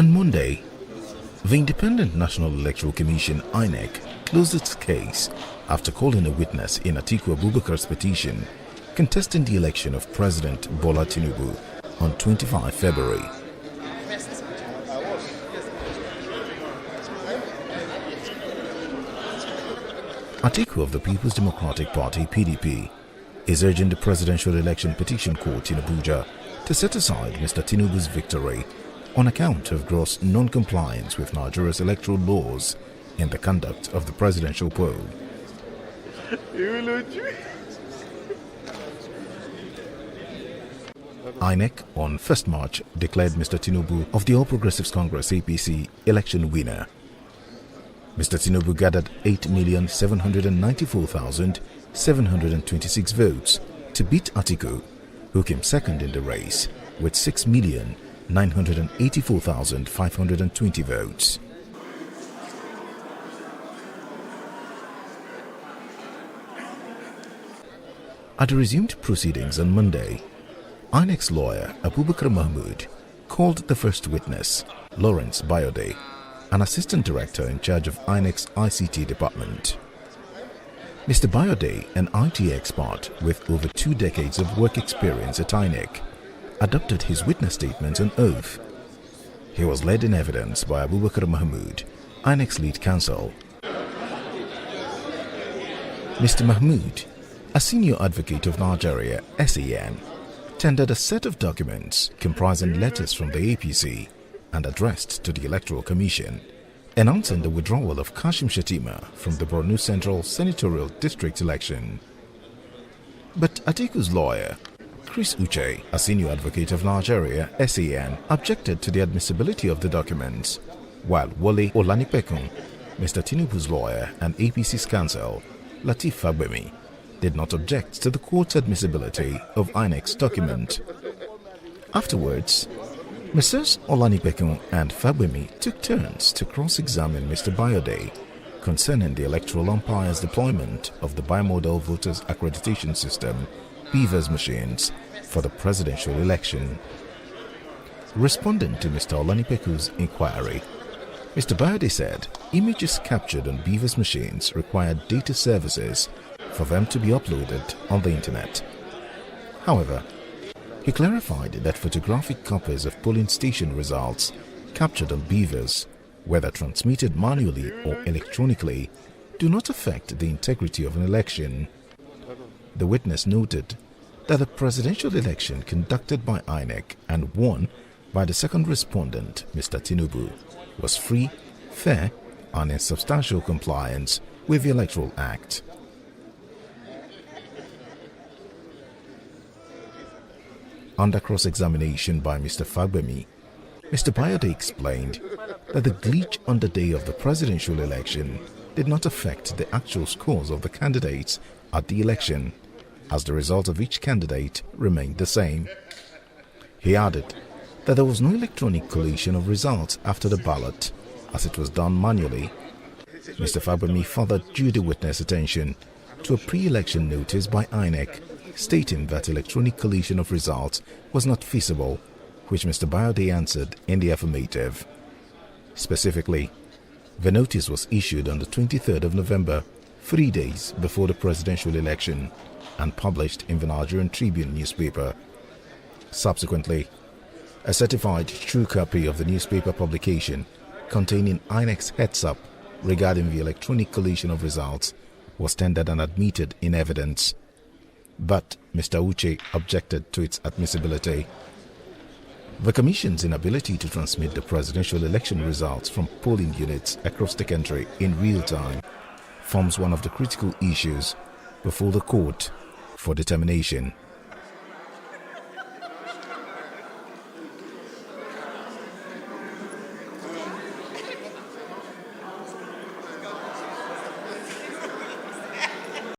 On Monday, the Independent National Electoral Commission (INEC) closed its case after calling a witness in Atiku Abubakar's petition contesting the election of President Bola Tinubu on 25 February. Atiku of the People's Democratic Party (PDP) is urging the Presidential Election Petition Court in Abuja to set aside Mr. Tinubu's victory on account of gross non-compliance with Nigeria's electoral laws in the conduct of the presidential poll. INEC on 1st March declared Mr. Tinubu of the All Progressives Congress (APC) election winner. Mr. Tinubu gathered 8,794,726 votes to beat Atiku, who came second in the race with 6,984,520 votes. At the resumed proceedings on Monday, INEC's lawyer Abubakar Mahmood called the first witness, Lawrence Bayode, an assistant director in charge of INEC's ICT department. Mr. Bayode, an IT expert with over 2 decades of work experience at INEC, adopted his witness statement on oath. He was led in evidence by Abubakar Mahmood, INEC's lead counsel. Mr. Mahmood, a senior advocate of Nigeria (SAN), tendered a set of documents comprising letters from the APC and addressed to the Electoral Commission, announcing the withdrawal of Kashim Shettima from the Borno Central Senatorial District election. But Atiku's lawyer, Chris Uche, a senior advocate of Nigeria (SAN), objected to the admissibility of the documents, while Wole Olanipekun, Mr. Tinubu's lawyer and APC's counsel, Lateef Fagbemi, did not object to the court's admissibility of INEC's document. Afterwards, Messrs. Olanipekun and Fagbemi took turns to cross-examine Mr. Bayode concerning the electoral umpire's deployment of the Bimodal Voters Accreditation System (BVAS) machines for the presidential election. Responding to Mr. Olanipekun's inquiry, Mr. Bayode said images captured on BVAS machines required data services for them to be uploaded on the internet. However, he clarified that photographic copies of polling station results captured on BVAS, whether transmitted manually or electronically, do not affect the integrity of an election. The witness noted that the presidential election conducted by INEC and won by the second respondent, Mr. Tinubu, was free, fair, and in substantial compliance with the Electoral Act. Under cross-examination by Mr. Fagbemi, Mr. Bayode explained that the glitch on the day of the presidential election did not affect the actual scores of the candidates at the election, as the result of each candidate remained the same. He added that there was no electronic collation of results after the ballot, as it was done manually. Mr. Fagbemi further drew the witness' attention to a pre-election notice by INEC stating that electronic collation of results was not feasible, which Mr. Bayode answered in the affirmative. Specifically, the notice was issued on the 23rd of November, 3 days before the presidential election, and published in the Nigerian Tribune newspaper. Subsequently, a certified true copy of the newspaper publication containing INEC's heads-up regarding the electronic collation of results was tendered and admitted in evidence. But Mr. Uche objected to its admissibility. The Commission's inability to transmit the presidential election results from polling units across the country in real time forms one of the critical issues before the court for determination.